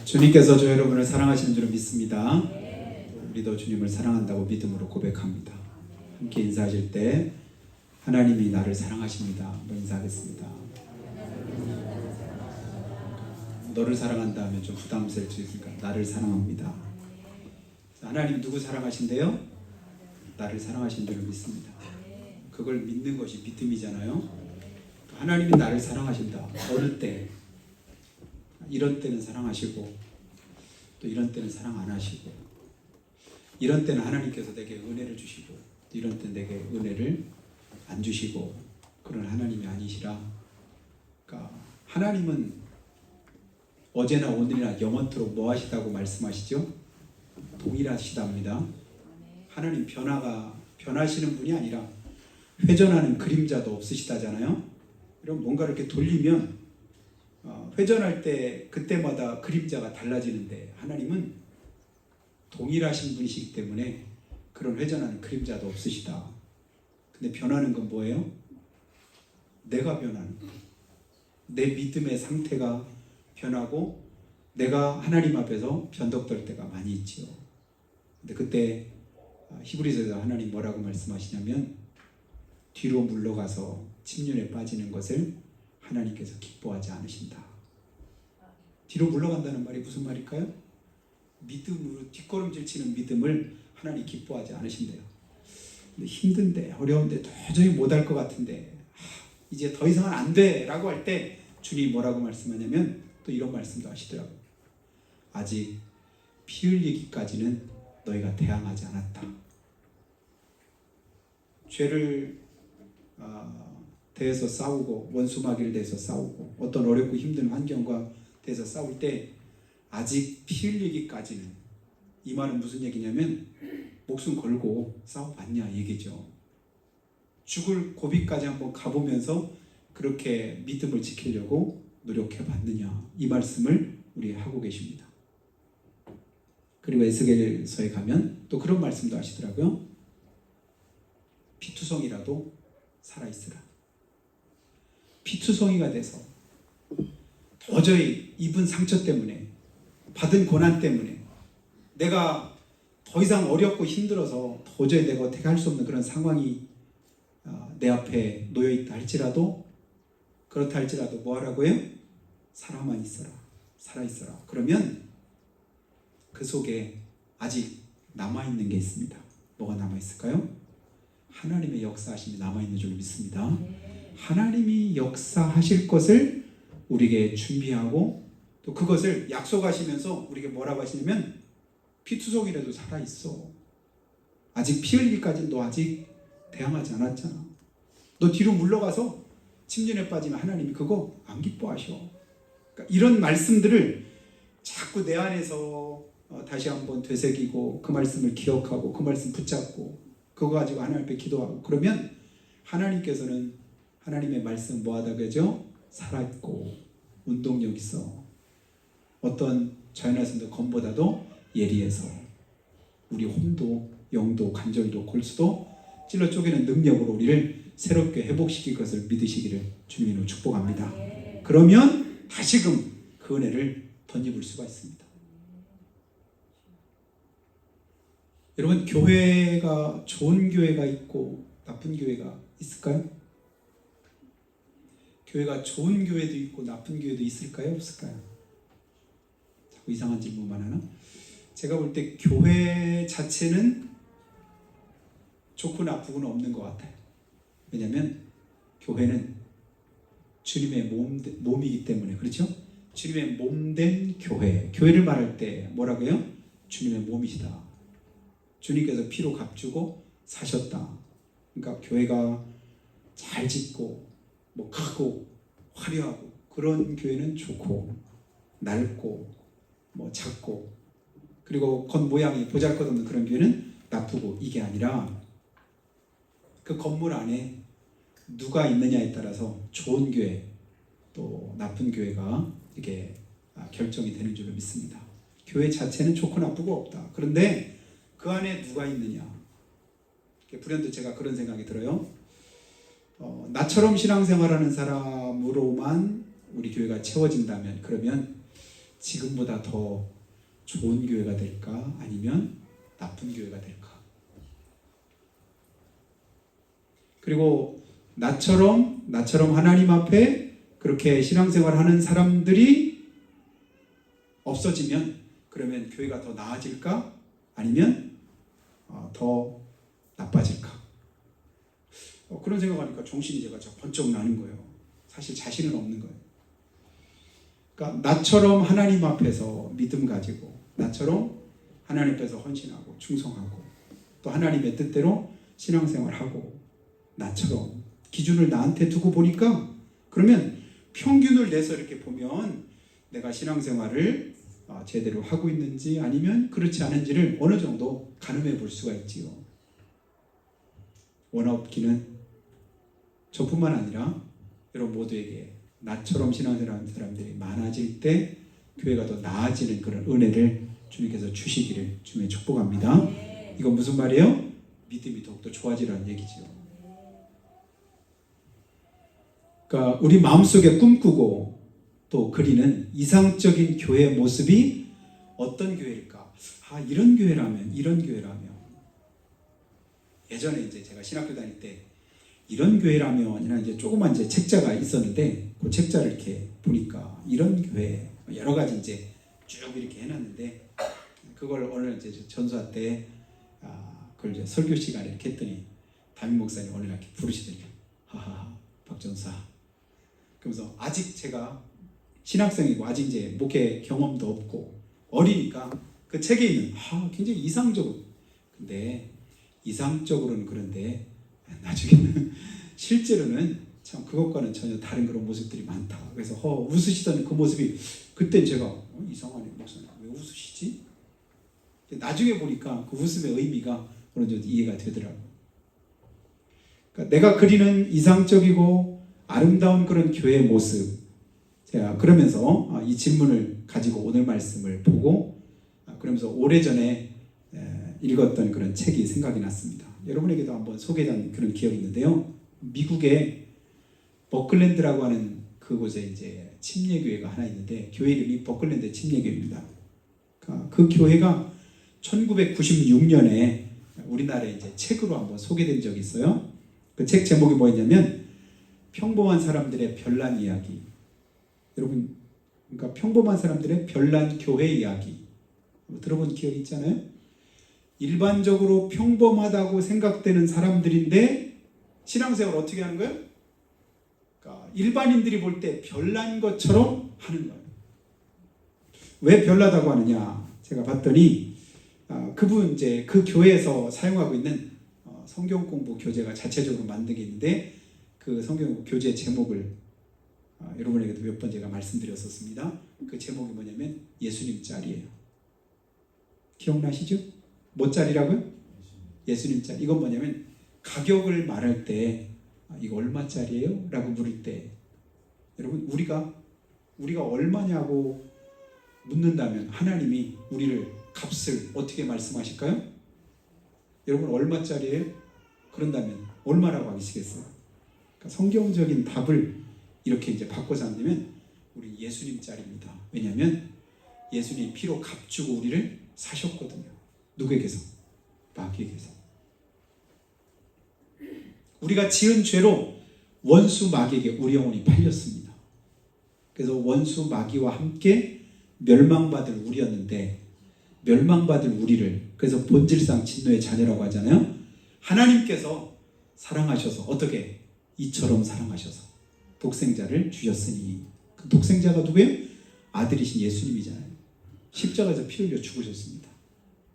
주님께서 저 여러분을 사랑하시는 줄 믿습니다. 우리도 주님을 사랑한다고 믿음으로 고백합니다. 함께 인사하실 때 하나님이 나를 사랑하십니다. 한번 인사하겠습니다. 너를 사랑한다 하면 좀 부담스러울 수 있으니까 나를 사랑합니다. 하나님 누구 사랑하신대요? 나를 사랑하신 줄 믿습니다. 그걸 믿는 것이 믿음이잖아요. 하나님이 나를 사랑하신다. 어느 때 이런 때는 사랑하시고 또 이런 때는 사랑 안 하시고, 이런 때는 하나님께서 내게 은혜를 주시고 또 이런 때는 내게 은혜를 안 주시고, 그런 하나님이 아니시라. 그러니까 하나님은 어제나 오늘이나 영원토록 뭐 하시다고 말씀하시죠? 동일하시답니다. 하나님 변하시는 분이 아니라 회전하는 그림자도 없으시다잖아요. 그럼 뭔가 이렇게 돌리면 회전할 때 그때마다 그림자가 달라지는데, 하나님은 동일하신 분이시기 때문에 그런 회전하는 그림자도 없으시다. 근데 변하는 건 뭐예요? 내가 변하는 거. 내 믿음의 상태가 변하고 내가 하나님 앞에서 변덕될 때가 많이 있지요. 근데 그때 히브리서에서 하나님 뭐라고 말씀하시냐면, 뒤로 물러가서 침륜에 빠지는 것을 하나님께서 기뻐하지 않으신다. 뒤로 물러간다는 말이 무슨 말일까요? 믿음으로 뒷걸음질 치는 믿음을 하나님 기뻐하지 않으신대요. 근데 힘든데 어려운데 도저히 못할 것 같은데 이제 더 이상은 안 돼 라고 할 때 주님이 뭐라고 말씀하냐면 또 이런 말씀도 하시더라고요. 아직 피 흘리기까지는 너희가 대항하지 않았다. 죄를 대해서 싸우고 원수마귀를 대해서 싸우고 어떤 어렵고 힘든 환경과 대해서 싸울 때 아직 피 흘리기까지는, 이 말은 무슨 얘기냐면 목숨 걸고 싸워봤냐 얘기죠. 죽을 고비까지 한번 가보면서 그렇게 믿음을 지키려고 노력해봤느냐, 이 말씀을 우리 하고 계십니다. 그리고 에스겔서에 가면 또 그런 말씀도 하시더라고요. 피투성이라도 살아있으라. 피투성이가 돼서 도저히 입은 상처 때문에, 받은 고난 때문에 내가 더 이상 어렵고 힘들어서 도저히 내가 어떻게 할 수 없는 그런 상황이 내 앞에 놓여있다 할지라도, 그렇다 할지라도 뭐 하라고요? 살아만 있어라. 살아있어라. 그러면 그 속에 아직 남아있는 게 있습니다. 뭐가 남아있을까요? 하나님의 역사하심이 남아있는 줄 믿습니다. 하나님이 역사하실 것을 우리에게 준비하고 또 그것을 약속하시면서 우리에게 뭐라고 하시냐면, 피투성이라도 살아있어. 아직 피 흘리기까지 너 아직 대항하지 않았잖아. 너 뒤로 물러가서 침륜에 빠지면 하나님이 그거 안 기뻐하셔. 그러니까 이런 말씀들을 자꾸 내 안에서 다시 한번 되새기고 그 말씀을 기억하고 그 말씀 붙잡고 그거 가지고 하나님 앞에 기도하고 그러면 하나님께서는 하나님의 말씀 뭐하다 그러죠? 살아있고 운동력 있어. 어떤 자연화성도 검보다도 예리해서 우리 혼도 영도 관절도 골수도 찔러 쪼개는 능력으로 우리를 새롭게 회복시킬 것을 믿으시기를 주님으로 축복합니다. 그러면 다시금 그 은혜를 덧입을 수가 있습니다. 여러분, 교회가 좋은 교회가 있고 나쁜 교회가 있을까요? 교회가 좋은 교회도 있고 나쁜 교회도 있을까요? 없을까요? 자꾸 이상한 질문만 하나? 제가 볼 때 교회 자체는 좋고 나쁘고는 없는 것 같아요. 왜냐하면 교회는 주님의 몸이기 때문에. 그렇죠? 주님의 몸된 교회. 교회를 말할 때 뭐라고 해요? 주님의 몸이시다. 주님께서 피로 값주고 사셨다. 그러니까 교회가 잘 짓고 뭐 크고 화려하고 그런 교회는 좋고, 낡고 뭐 작고 그리고 겉모양이 보잘것없는 그런 교회는 나쁘고, 이게 아니라 그 건물 안에 누가 있느냐에 따라서 좋은 교회 또 나쁜 교회가 이게 결정이 되는 줄로 믿습니다. 교회 자체는 좋고 나쁘고 없다. 그런데 그 안에 누가 있느냐, 불현듯 제가 그런 생각이 들어요. 나처럼 신앙생활하는 사람으로만 우리 교회가 채워진다면, 그러면 지금보다 더 좋은 교회가 될까? 아니면 나쁜 교회가 될까? 그리고 나처럼 하나님 앞에 그렇게 신앙생활하는 사람들이 없어지면 그러면 교회가 더 나아질까? 아니면 더 나빠질까? 그런 생각하니까 정신이 제가 번쩍 나는 거예요. 사실 자신은 없는 거예요. 그러니까 나처럼 하나님 앞에서 믿음 가지고 나처럼 하나님 앞에서 헌신하고 충성하고 또 하나님의 뜻대로 신앙생활하고 나처럼 기준을 나한테 두고 보니까 그러면 평균을 내서 이렇게 보면 내가 신앙생활을 제대로 하고 있는지 아니면 그렇지 않은지를 어느 정도 가늠해 볼 수가 있지요. 원업기는 저뿐만 아니라 여러분 모두에게 나처럼 신앙생활하는 사람들이 많아질 때 교회가 더 나아지는 그런 은혜를 주님께서 주시기를 주님의 축복합니다. 이건 무슨 말이에요? 믿음이 더욱더 좋아지라는 얘기죠. 그러니까 우리 마음속에 꿈꾸고 또 그리는 이상적인 교회의 모습이 어떤 교회일까? 이런 교회라면 예전에 이제 제가 신학교 다닐 때 이런 교회라면이나 이제 조그만 이제 책자가 있었는데 그 책자를 이렇게 보니까 이런 교회 여러 가지 이제 쭉 이렇게 해놨는데 그걸 오늘 이제 전수할 때 그걸 이제 설교 시간에 이렇게 했더니 담임 목사님 오늘 이렇게 부르시더니 하하 박전사 그러면서 아직 제가 신학생이고 아직 이제 목회 경험도 없고 어리니까 그 책에 있는 굉장히 이상적으로 근데 이상적으로는 그런데 나중에는 실제로는 참 그것과는 전혀 다른 그런 모습들이 많다. 그래서 웃으시던 그 모습이 그때 제가 이상하네 목사님 왜 웃으시지? 나중에 보니까 그 웃음의 의미가 어느 정도 이해가 되더라고요. 그러니까 내가 그리는 이상적이고 아름다운 그런 교회의 모습 제가 그러면서 이 질문을 가지고 오늘 말씀을 보고 그러면서 오래전에 읽었던 그런 책이 생각이 났습니다. 여러분에게도 한번 소개한 그런 기억이 있는데요. 미국의 버클랜드라고 하는 그곳에 이제 침례교회가 하나 있는데 교회 이름이 버클랜드 침례교회입니다. 그 교회가 1996년에 우리나라에 이제 책으로 한번 소개된 적이 있어요. 그 책 제목이 뭐였냐면 평범한 사람들의 별난 이야기. 여러분, 그러니까 평범한 사람들의 별난 교회 이야기. 들어본 기억이 있잖아요. 일반적으로 평범하다고 생각되는 사람들인데 신앙생활을 어떻게 하는 거예요? 그러니까 일반인들이 볼 때 별난 것처럼 하는 거예요. 왜 별나다고 하느냐? 제가 봤더니 그분 이제 그 교회에서 사용하고 있는 성경 공부 교재가 자체적으로 만든 게 있는데 그 성경 교재 제목을 여러분에게도 몇 번 제가 말씀드렸었습니다. 그 제목이 뭐냐면 예수님 짤이에요. 기억나시죠? 뭐 짤이라고요? 예수님 짤. 이건 뭐냐면 가격을 말할 때 이거 얼마짜리예요? 라고 물을 때 여러분 우리가 얼마냐고 묻는다면 하나님이 우리를 값을 어떻게 말씀하실까요? 여러분 얼마짜리예요? 그런다면 얼마라고 하시겠어요? 그러니까 성경적인 답을 이렇게 이제 바꿔서 한다면 우리 예수님 짤입니다. 왜냐하면 예수님 피로 값주고 우리를 사셨거든요. 누구에게서? 마귀에게서. 우리가 지은 죄로 원수 마귀에게 우리 영혼이 팔렸습니다. 그래서 원수 마귀와 함께 멸망받을 우리였는데 멸망받을 우리를 그래서 본질상 진노의 자녀라고 하잖아요. 하나님께서 사랑하셔서 어떻게? 이처럼 사랑하셔서 독생자를 주셨으니 그 독생자가 누구예요? 아들이신 예수님이잖아요. 십자가에서 피 흘려 죽으셨습니다.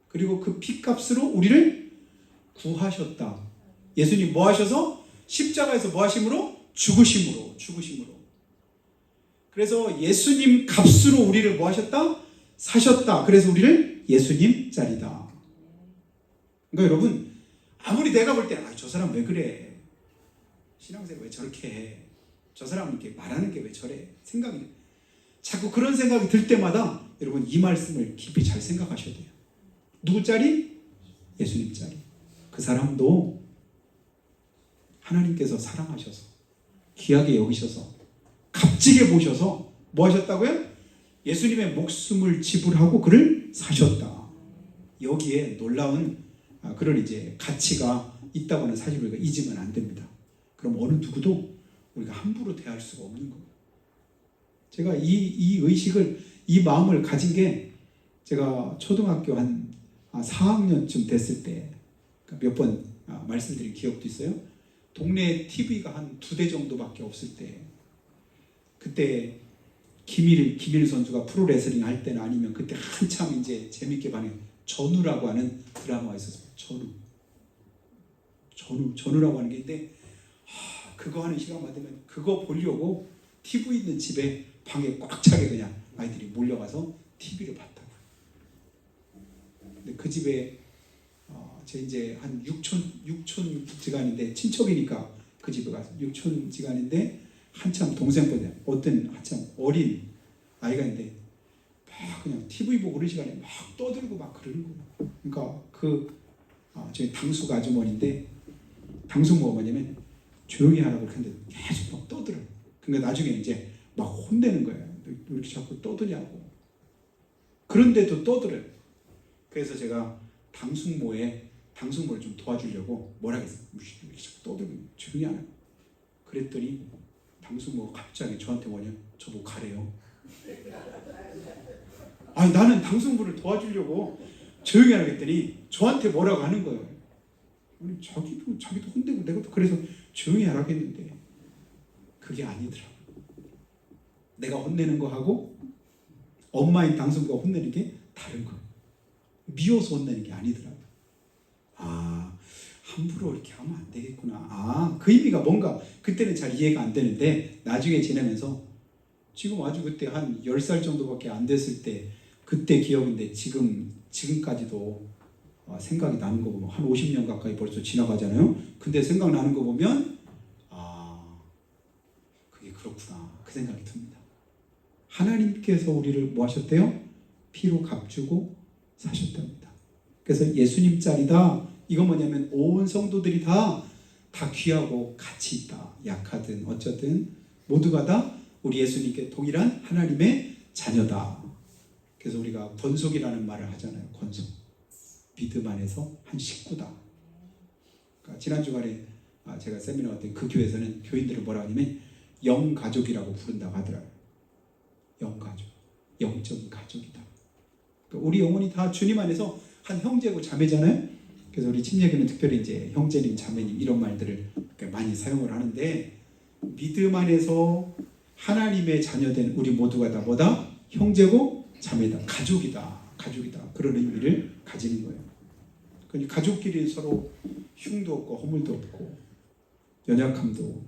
그리고 그 피값으로 우리를 구하셨다. 예수님 뭐 하셔서? 십자가에서 뭐 하심으로? 죽으심으로. 그래서 예수님 값으로 우리를 뭐 하셨다? 사셨다. 그래서 우리를 예수님 짤이다. 그러니까 여러분 아무리 내가 볼 때는 저 사람 왜 그래? 신앙생활 왜 저렇게 해? 저 사람은 이렇게 말하는 게 왜 저래? 생각이 자꾸 그런 생각이 들 때마다 여러분 이 말씀을 깊이 잘 생각하셔야 돼요. 누구 짤이? 예수님 짤이. 그 사람도 하나님께서 사랑하셔서 귀하게 여기셔서 값지게 보셔서 뭐 하셨다고요? 예수님의 목숨을 지불하고 그를 사셨다. 여기에 놀라운 그런 이제 가치가 있다고는 사실 우리가 잊으면 안 됩니다. 그럼 어느 누구도 우리가 함부로 대할 수가 없는 거예요. 제가 이 의식을, 이 마음을 가진 게 제가 초등학교 한 4학년쯤 됐을 때 몇 번 말씀드린 기억도 있어요. 동네에 TV가 한 2대 정도밖에 없을 때, 그때 김일 선수가 프로레슬링 할 때는 아니면 그때 한참 이제 재밌게 반응 전우라고 하는 드라마가 있었어요. 전우라고 하는 게 있는데, 그거 하는 시간만 되면 그거 보려고 TV 있는 집에 방에 꽉 차게 그냥 아이들이 몰려가서 TV를 봤다고요. 근데 그 집에 제 이제 한 6촌지간인데, 친척이니까 그 집에 가서 6촌지간인데 한참 동생보다 어떤 한참 어린 아이가 있는데 막 그냥 TV 보고 그런 시간에 막 떠들고 막 그러는 거예요. 그러니까 저희 당숙 아주머니인데, 당숙 뭐가 뭐냐면 조용히 하라고 하는데 계속 막 떠들어요. 그러니까 나중에 이제 막 혼내는 거예요. 왜 이렇게 자꾸 떠드냐고. 그런데도 떠들어요. 그래서 제가 당숙모를 좀 도와주려고 뭐라 했어요. 이렇게 자꾸 떠들고 조용히 하라고. 그랬더니 당숙모가 갑자기 저한테 뭐냐, 저보고 가래요. 아니, 나는 당숙모를 도와주려고 조용히 하라고 했더니 저한테 뭐라고 하는 거예요. 아니, 자기도 혼내고 내가 또 그래서 조용히 하라고 했는데 그게 아니더라고. 내가 혼내는 거하고 엄마인 당숙모가 혼내는 게 다른 거예요. 미워서 혼내는 게 아니더라고요. 함부로 이렇게 하면 안 되겠구나. 그 의미가 뭔가 그때는 잘 이해가 안 되는데, 나중에 지나면서 지금 아주 그때 한 10살 정도밖에 안 됐을 때 그때 기억인데 지금까지도 생각이 나는 거 보면 한 50년 가까이 벌써 지나가잖아요. 근데 생각나는 거 보면 그게 그렇구나, 그 생각이 듭니다. 하나님께서 우리를 뭐 하셨대요? 피로 값주고 사셨답니다. 그래서 예수님 짤이다. 이건 뭐냐면 온 성도들이 다 귀하고 가치 있다. 약하든 어쩌든 모두가 다 우리 예수님께 동일한 하나님의 자녀다. 그래서 우리가 권속이라는 말을 하잖아요. 권속. 믿음 안에서 한 식구다. 그러니까 지난 주간에 제가 세미나 왔더니 그 교회에서는 교인들을 뭐라 하냐면 영가족이라고 부른다고 하더라고요. 영가족. 영적인 가족이다. 그러니까 우리 영혼이 다 주님 안에서 한 형제고 자매잖아요. 그래서 우리 침례교는 특별히 이제 형제님, 자매님 이런 말들을 많이 사용을 하는데, 믿음 안에서 하나님의 자녀된 우리 모두가 다 뭐다? 형제고 자매다. 가족이다. 그런 의미를 가지는 거예요. 그러니까 가족끼리 서로 흉도 없고 허물도 없고 연약함도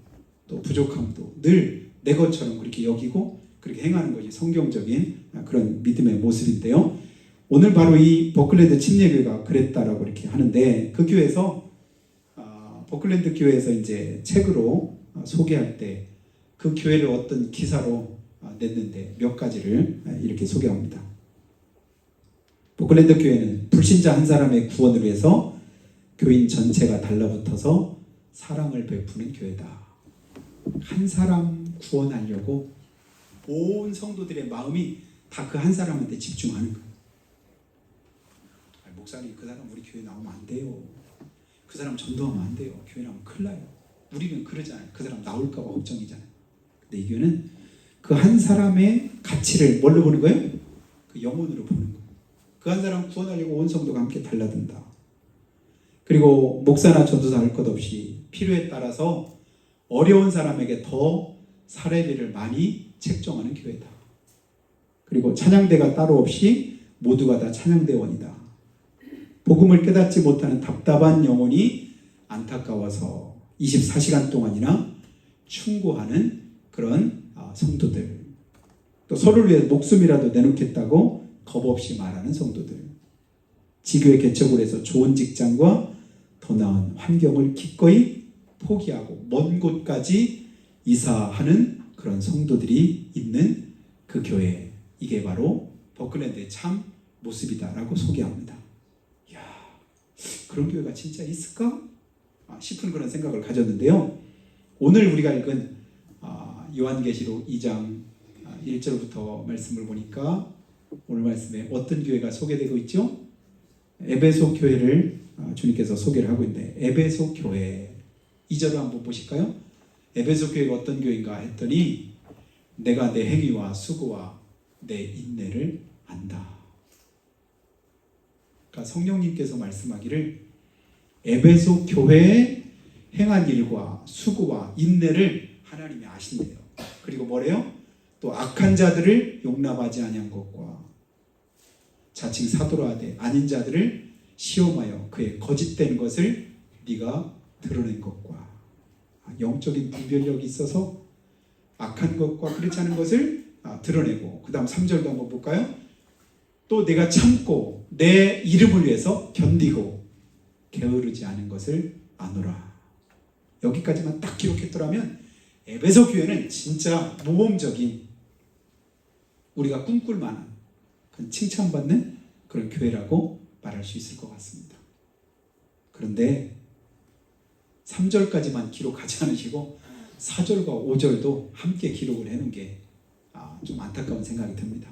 또 부족함도 늘 내 것처럼 그렇게 여기고 그렇게 행하는 것이 성경적인 그런 믿음의 모습인데요. 오늘 바로 이 버클랜드 침례교회가 그랬다라고 이렇게 하는데, 그 교회에서 버클랜드 교회에서 이제 책으로 소개할 때 그 교회를 어떤 기사로 냈는데 몇 가지를 이렇게 소개합니다. 버클랜드 교회는 불신자 한 사람의 구원을 위해서 교인 전체가 달라붙어서 사랑을 베푸는 교회다. 한 사람 구원하려고 온 성도들의 마음이 다 그 한 사람한테 집중하는 거예요. 목사님, 그 사람 우리 교회 나오면 안 돼요. 그 사람 전도하면 안 돼요. 교회 나오면 큰일 나요. 우리는 그러잖아요. 그 사람 나올까 봐 걱정이잖아요. 근데 이 교회는 그 한 사람의 가치를 뭘로 보는 거예요? 그 영혼으로 보는 거예요. 그 한 사람 구원하려고 온 성도가 함께 달라든다. 그리고 목사나 전도사 할 것 없이 필요에 따라서 어려운 사람에게 더 사례비를 많이 책정하는 교회다. 그리고 찬양대가 따로 없이 모두가 다 찬양대원이다. 복음을 깨닫지 못하는 답답한 영혼이 안타까워서 24시간 동안이나 충고하는 그런 성도들, 또 서로를 위해 목숨이라도 내놓겠다고 겁없이 말하는 성도들, 지교회 개척을 해서 좋은 직장과 더 나은 환경을 기꺼이 포기하고 먼 곳까지 이사하는 그런 성도들이 있는 그 교회, 이게 바로 버클랜드의 참 모습이다라고 소개합니다. 그런 교회가 진짜 있을까? 싶은 그런 생각을 가졌는데요. 오늘 우리가 읽은 요한계시록 2장 1절부터 말씀을 보니까 오늘 말씀에 어떤 교회가 소개되고 있죠? 에베소 교회를 주님께서 소개를 하고 있는데, 에베소 교회 2절을 한번 보실까요? 에베소 교회가 어떤 교회인가 했더니 내가 내 행위와 수고와 내 인내를 안다. 그러니까 성령님께서 말씀하기를 에베소 교회에 행한 일과 수고와 인내를 하나님이 아신대요. 그리고 뭐래요? 또 악한 자들을 용납하지 아니한 것과 자칭 사도라 하되 아닌 자들을 시험하여 그의 거짓된 것을 네가 드러낸 것과, 영적인 분별력이 있어서 악한 것과 그렇지 않은 것을 드러내고, 그 다음 3절도 한번 볼까요? 또 내가 참고 내 이름을 위해서 견디고 게으르지 않은 것을 아노라. 여기까지만 딱 기록했더라면 에베소 교회는 진짜 모범적인, 우리가 꿈꿀 만한 그런 칭찬받는 그런 교회라고 말할 수 있을 것 같습니다. 그런데 3절까지만 기록하지 않으시고 4절과 5절도 함께 기록을 해놓은 게 좀 안타까운 생각이 듭니다.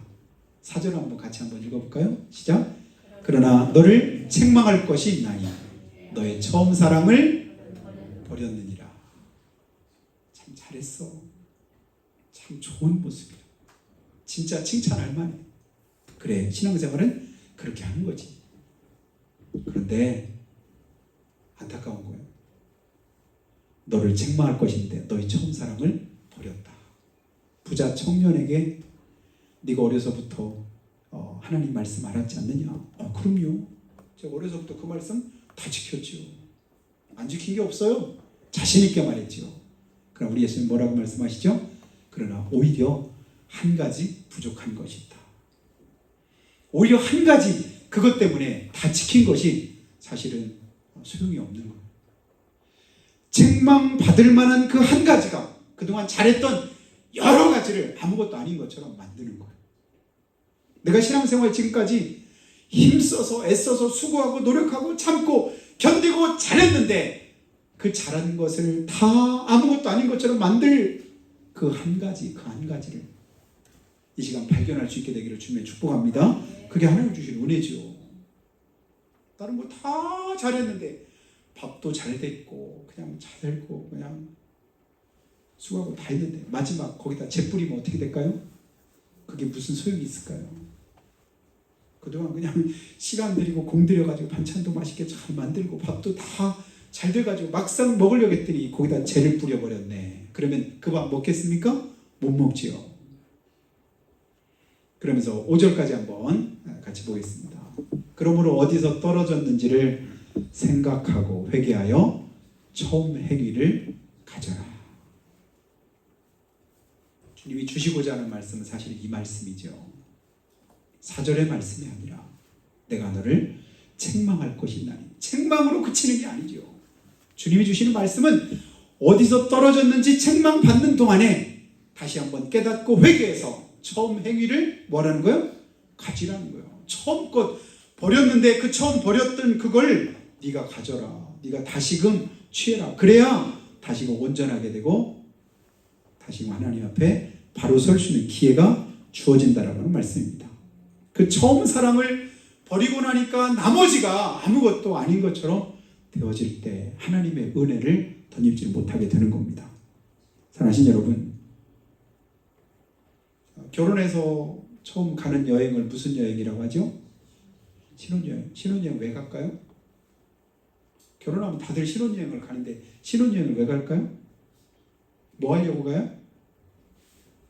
4절 한번 같이 한번 읽어볼까요? 시작. 그러나 너를 책망할 것이 있나니 너의 처음 사랑을 버렸느니라. 참 잘했어. 참 좋은 모습이야. 진짜 칭찬할 만해. 그래, 신앙생활은 그렇게 하는 거지. 그런데 안타까운 거예요. 너를 책망할 것인데 너의 처음 사랑을 버렸다. 부자 청년에게 네가 어려서부터 하나님 말씀 알았지 않느냐? 그럼요. 제가 어려서부터 그 말씀 다 지켰죠. 안 지킨 게 없어요. 자신 있게 말했죠. 그럼 우리 예수님 뭐라고 말씀하시죠? 그러나 오히려 한 가지 부족한 것이 있다. 오히려 한 가지, 그것 때문에 다 지킨 것이 사실은 소용이 없는 거예요. 책망받을 만한 그 한 가지가 그동안 잘했던 여러 가지를 아무것도 아닌 것처럼 만드는 거예요. 내가 신앙생활 지금까지 힘써서 애써서 수고하고 노력하고 참고 견디고 잘했는데 그 잘한 것을 다 아무것도 아닌 것처럼 만들 그 한 가지를 이 시간 발견할 수 있게 되기를 주님의 축복합니다. 그게 하나님 주신 은혜죠. 다른 거 다 잘했는데 밥도 잘 됐고 그냥 잘 됐고 그냥 수고하고 다 했는데 마지막 거기다 재 뿌리면 어떻게 될까요? 그게 무슨 소용이 있을까요? 그동안 그냥 시간 들이고 공 들여가지고 반찬도 맛있게 잘 만들고 밥도 다 잘 돼가지고 막상 먹으려고 했더니 거기다 재를 뿌려버렸네. 그러면 그 밥 먹겠습니까? 못 먹지요. 그러면서 5절까지 한번 같이 보겠습니다. 그러므로 어디서 떨어졌는지를 생각하고 회개하여 처음 행위를 가져라. 주님이 주시고자 하는 말씀은 사실 이 말씀이죠. 4절의 말씀이 아니라 내가 너를 책망할 것이 있나니, 책망으로 그치는 게 아니죠. 주님이 주시는 말씀은 어디서 떨어졌는지 책망받는 동안에 다시 한번 깨닫고 회개해서 처음 행위를 뭐라는 거예요? 가지라는 거예요. 처음 것 버렸는데 그 처음 버렸던 그걸 네가 가져라. 네가 다시금 취해라. 그래야 다시금 온전하게 되고 다시금 하나님 앞에 바로 설 수 있는 기회가 주어진다라는 말씀입니다. 그 처음 사랑을 버리고 나니까 나머지가 아무것도 아닌 것처럼 되어질 때 하나님의 은혜를 덧입지 못하게 되는 겁니다. 사랑하신 여러분, 결혼해서 처음 가는 여행을 무슨 여행이라고 하죠? 신혼여행. 신혼여행 왜 갈까요? 결혼하면 다들 신혼여행을 가는데 신혼여행을 왜 갈까요? 뭐 하려고 가요?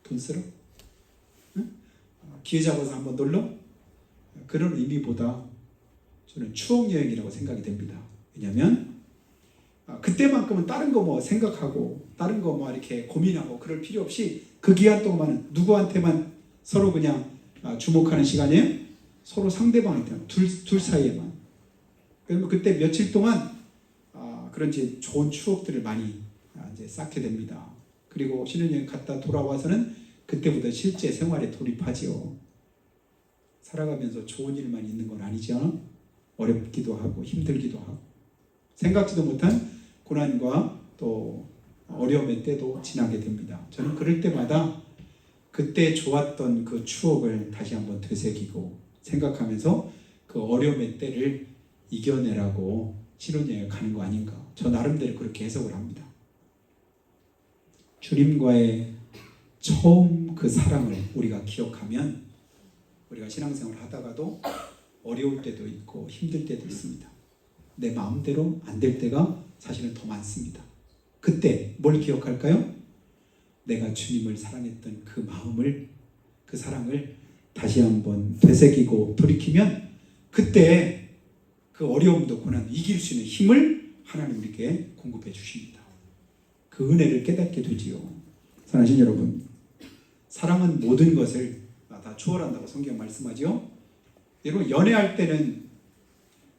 돈 쓰러? 응? 기회 잡아서 한번 놀러? 그런 의미보다 저는 추억여행이라고 생각이 됩니다. 왜냐하면 그때만큼은 다른 거 뭐 생각하고 다른 거 뭐 이렇게 고민하고 그럴 필요 없이 그 기간 동안은 누구한테만 서로 그냥 주목하는 시간이에요? 서로 상대방한테, 둘 사이에만. 그러면 그때 며칠 동안 그런 이제 좋은 추억들을 많이 이제 쌓게 됩니다. 그리고 신혼여행 갔다 돌아와서는 그때부터 실제 생활에 돌입하지요. 살아가면서 좋은 일만 있는 건 아니죠. 어렵기도 하고 힘들기도 하고 생각지도 못한 고난과 또 어려움의 때도 지나게 됩니다. 저는 그럴 때마다 그때 좋았던 그 추억을 다시 한번 되새기고 생각하면서 그 어려움의 때를 이겨내라고 신혼여행을 가는 거 아닌가. 저 나름대로 그렇게 해석을 합니다. 주님과의 처음 그 사랑을 우리가 기억하면 우리가 신앙생활을 하다가도 어려울 때도 있고 힘들 때도 있습니다. 내 마음대로 안 될 때가 사실은 더 많습니다. 그때 뭘 기억할까요? 내가 주님을 사랑했던 그 마음을, 그 사랑을 다시 한번 되새기고 돌이키면 그때 그 어려움도 고난도 이길 수 있는 힘을 하나님 우리에게 공급해 주십니다. 그 은혜를 깨닫게 되지요. 사랑하신 여러분, 사랑은 모든 것을 다 초월한다고 성경 말씀하죠. 여러분, 연애할 때는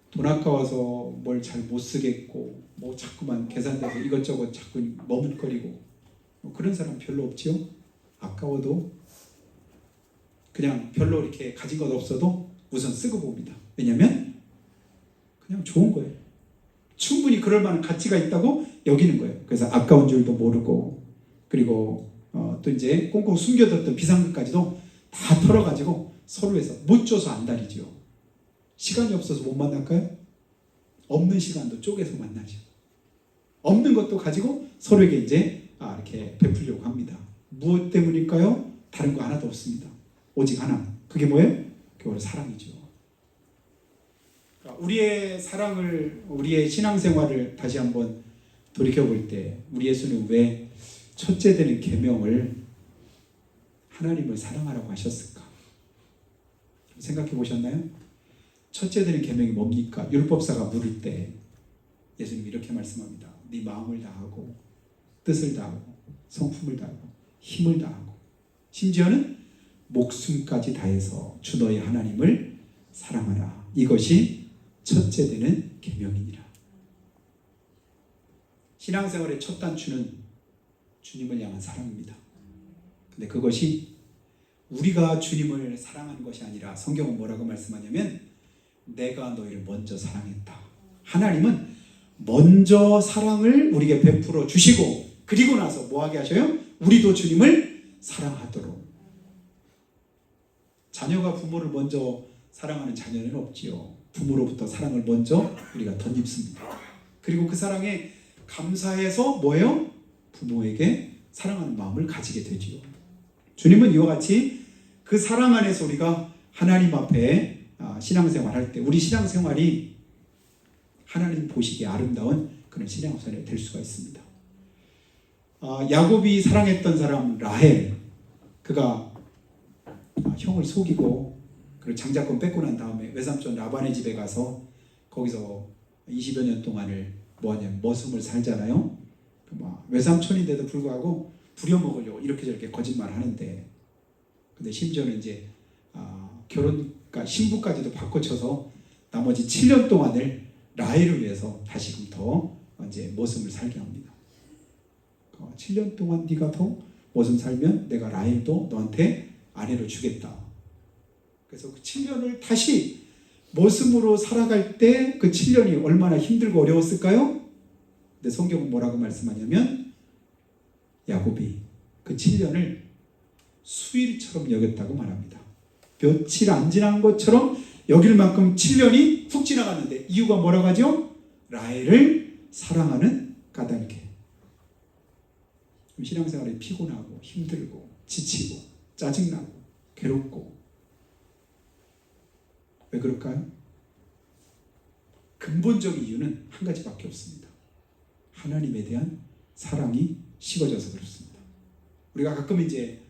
돈 아까워서 뭘 잘 못 쓰겠고 뭐 자꾸만 계산돼서 이것저것 자꾸 머뭇거리고 뭐 그런 사람 별로 없지요. 아까워도 그냥 별로 이렇게 가진 것 없어도 우선 쓰고 봅니다. 왜냐하면 그냥 좋은 거예요. 충분히 그럴 만한 가치가 있다고 여기는 거예요. 그래서 아까운 줄도 모르고, 그리고 또 이제 꽁꽁 숨겨뒀던 비상금까지도 다 털어가지고 서로에서 못 줘서 안달이죠. 시간이 없어서 못 만날까요? 없는 시간도 쪼개서 만나죠. 없는 것도 가지고 서로에게 이제 이렇게 베풀려고 합니다. 무엇 때문일까요? 다른 거 하나도 없습니다. 오직 하나. 그게 뭐예요? 그게 바로 사랑이죠. 우리의 사랑을, 우리의 신앙생활을 다시 한번 돌이켜볼 때 우리 예수는 왜 첫째 되는 계명을 하나님을 사랑하라고 하셨을까? 생각해 보셨나요? 첫째 되는 계명이 뭡니까? 율법사가 물을 때 예수님이 이렇게 말씀합니다. 네 마음을 다하고 뜻을 다하고 성품을 다하고 힘을 다하고 심지어는 목숨까지 다해서 주 너의 하나님을 사랑하라. 이것이 첫째 되는 계명이니라. 신앙생활의 첫 단추는 주님을 향한 사랑입니다. 근데 그것이 우리가 주님을 사랑하는 것이 아니라 성경은 뭐라고 말씀하냐면 내가 너희를 먼저 사랑했다. 하나님은 먼저 사랑을 우리에게 베풀어 주시고 그리고 나서 뭐하게 하셔요? 우리도 주님을 사랑하도록. 자녀가 부모를 먼저 사랑하는 자녀는 없지요. 부모로부터 사랑을 먼저 우리가 덧입습니다. 그리고 그 사랑에 감사해서 뭐예요? 부모에게 사랑하는 마음을 가지게 되지요. 주님은 이와 같이 그 사랑 안에서 우리가 하나님 앞에 신앙생활 할 때 우리 신앙생활이 하나님 보시기에 아름다운 그런 신앙생활이 될 수가 있습니다. 야곱이 사랑했던 사람 라헬, 그가 형을 속이고 그리고 장자권 뺏고 난 다음에 외삼촌 라반의 집에 가서 거기서 20여 년 동안을 뭐하냐면 머슴을 살잖아요. 외삼촌인데도 불구하고 부려먹으려고 이렇게 저렇게 거짓말 하는데, 근데 심지어는 이제 결혼과 신부까지도 바꿔쳐서 나머지 7년 동안을 라헬을 위해서 다시금 더 이제 머슴을 살게 합니다. 7년 동안 네가 더 머슴 살면 내가 라헬도 너한테 아내로 주겠다. 그래서 그 7년을 다시 머슴으로 살아갈 때 그 7년이 얼마나 힘들고 어려웠을까요? 근데 성경은 뭐라고 말씀하냐면 야곱이 그 7년을 수일처럼 여겼다고 말합니다. 며칠 안 지난 것처럼 여길 만큼 7년이 훅 지나갔는데 이유가 뭐라고 하죠? 라헬을 사랑하는 까닭에. 신앙생활이 피곤하고 힘들고 지치고 짜증나고 괴롭고 왜 그럴까요? 근본적인 이유는 한 가지밖에 없습니다. 하나님에 대한 사랑이 식어져서 그렇습니다. 우리가 가끔 이제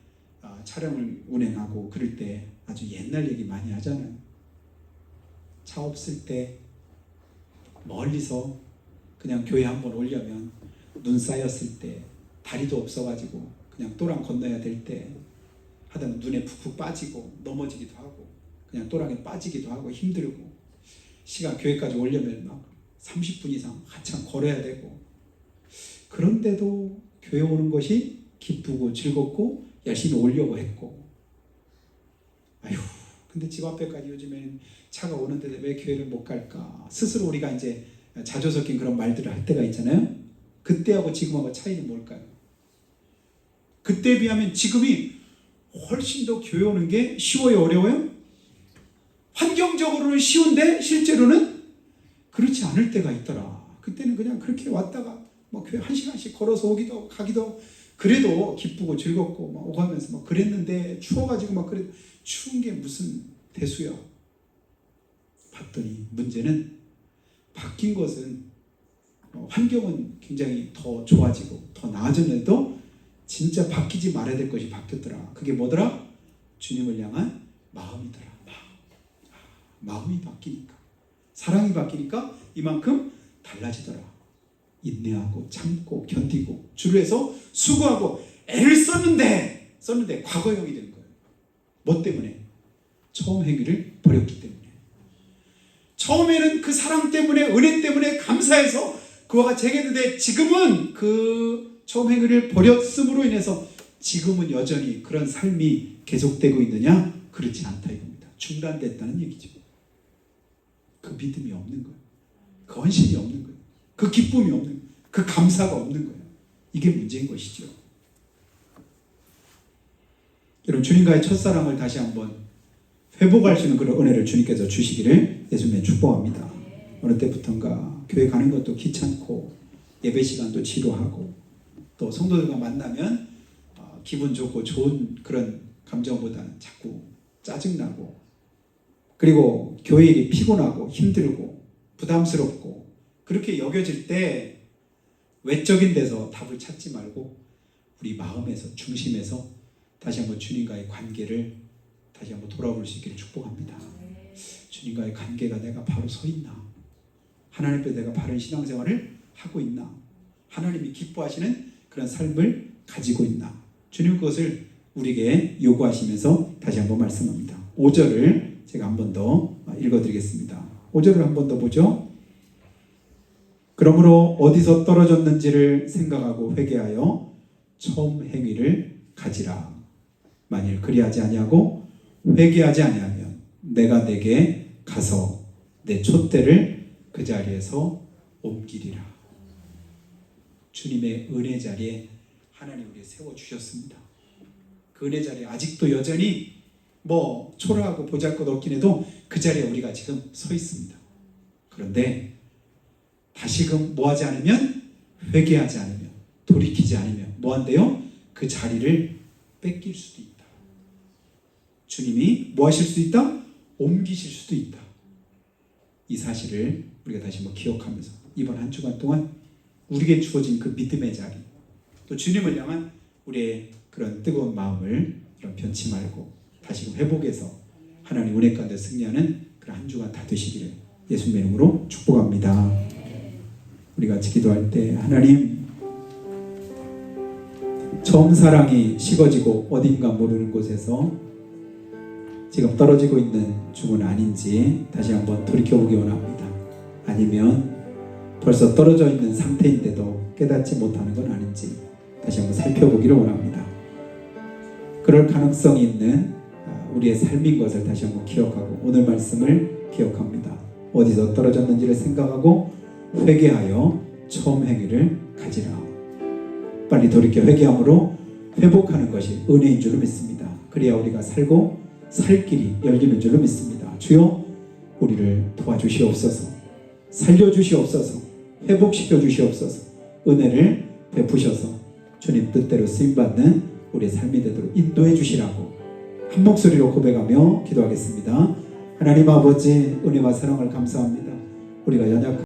차량을 운행하고 그럴 때 아주 옛날 얘기 많이 하잖아요. 차 없을 때 멀리서 그냥 교회 한번 오려면 눈 쌓였을 때 다리도 없어가지고 그냥 또랑 건너야 될 때 하다가 눈에 푹푹 빠지고 넘어지기도 하고 그냥 또랑에 빠지기도 하고 힘들고 시간 교회까지 오려면 막 30분 이상 한참 걸어야 되고, 그런데도 교회 오는 것이 기쁘고 즐겁고 열심히 오려고 했고, 아휴 근데 집 앞에까지 요즘엔 차가 오는데 왜 교회를 못 갈까 스스로 우리가 이제 자조 섞인 그런 말들을 할 때가 있잖아요. 그때하고 지금하고 차이는 뭘까요? 그때에 비하면 지금이 훨씬 더 교회 오는 게 쉬워요, 어려워요? 환경적으로는 쉬운데 실제로는 그렇지 않을 때가 있더라. 그때는 그냥 그렇게 왔다가 뭐 교회 1시간씩 걸어서 오기도 하고 가기도 하고 그래도 기쁘고 즐겁고 막 오가면서 막 그랬는데 추워가지고 막 그래. 추운 게 무슨 대수야. 봤더니 문제는 바뀐 것은 환경은 굉장히 더 좋아지고 더 나아졌는데도 진짜 바뀌지 말아야 될 것이 바뀌었더라. 그게 뭐더라? 주님을 향한 마음이더라. 마음이 바뀌니까, 사랑이 바뀌니까 이만큼 달라지더라. 인내하고 참고 견디고 주를 위해서 수고하고 애를 썼는데 과거형이 된 거예요. 뭐 때문에? 처음 행위를 버렸기 때문에. 처음에는 그 사랑 때문에, 은혜 때문에 감사해서 그와 같이 행했는데 지금은 그 처음 행위를 버렸음으로 인해서 지금은 여전히 그런 삶이 계속되고 있느냐? 그렇지 않다 이겁니다. 중단됐다는 얘기죠. 그 믿음이 없는 거예요. 그 헌신이 없는 거예요. 그 기쁨이 없는 거예요. 그 감사가 없는 거예요. 이게 문제인 것이죠. 여러분, 주님과의 첫사랑을 다시 한번 회복할 수 있는 그런 은혜를 주님께서 주시기를 예수님의 축복합니다. 어느 때부턴가 교회 가는 것도 귀찮고 예배 시간도 지루하고 또 성도들과 만나면 기분 좋고 좋은 그런 감정보다는 자꾸 짜증나고 그리고 교회 일이 피곤하고 힘들고 부담스럽고 그렇게 여겨질 때 외적인 데서 답을 찾지 말고 우리 마음에서 중심에서 다시 한번 주님과의 관계를 다시 한번 돌아볼 수 있기를 축복합니다. 주님과의 관계가 내가 바로 서 있나? 하나님 앞에 내가 바른 신앙생활을 하고 있나? 하나님이 기뻐하시는 그런 삶을 가지고 있나? 주님 그것을 우리에게 요구하시면서 다시 한번 말씀합니다. 5절을 제가 한 번 더 읽어드리겠습니다. 5절을 한 번 더 보죠. 그러므로 어디서 떨어졌는지를 생각하고 회개하여 처음 행위를 가지라. 만일 그리하지 아니하고 회개하지 아니하면 내가 내게 가서 내 촛대를 그 자리에서 옮기리라. 주님의 은혜 자리에 하나님 우리 세워주셨습니다. 그 은혜 자리에 아직도 여전히 뭐 초라하고 보잘것없긴 해도 그 자리에 우리가 지금 서 있습니다. 그런데 다시금 뭐하지 않으면, 회개하지 않으면, 돌이키지 않으면 뭐한대요? 그 자리를 뺏길 수도 있다. 주님이 뭐 하실 수도 있다? 옮기실 수도 있다. 이 사실을 우리가 다시 한번 기억하면서 이번 한 주간 동안 우리에게 주어진 그 믿음의 자리, 또 주님을 향한 우리의 그런 뜨거운 마음을 이런 변치 말고 다시금 회복해서 하나님 은혜 가운데 승리하는 그런 한 주간 다 되시기를 예수님의 이름으로 축복합니다. 우리 같이 기도할 때, 하나님, 처음 사랑이 식어지고 어딘가 모르는 곳에서 지금 떨어지고 있는 중은 아닌지 다시 한번 돌이켜보기 원합니다. 아니면 벌써 떨어져 있는 상태인데도 깨닫지 못하는 건 아닌지 다시 한번 살펴보기를 원합니다. 그럴 가능성이 있는 우리의 삶인 것을 다시 한번 기억하고 오늘 말씀을 기억합니다. 어디서 떨어졌는지를 생각하고 회개하여 처음 행위를 가지라. 빨리 돌이켜 회개함으로 회복하는 것이 은혜인 줄로 믿습니다. 그래야 우리가 살고 살 길이 열리는 줄로 믿습니다. 주여, 우리를 도와주시옵소서, 살려주시옵소서, 회복시켜 주시옵소서, 은혜를 베푸셔서 주님 뜻대로 쓰임받는 우리의 삶이 되도록 인도해 주시라고 한 목소리로 고백하며 기도하겠습니다. 하나님 아버지, 은혜와 사랑을 감사합니다. 우리가 연약한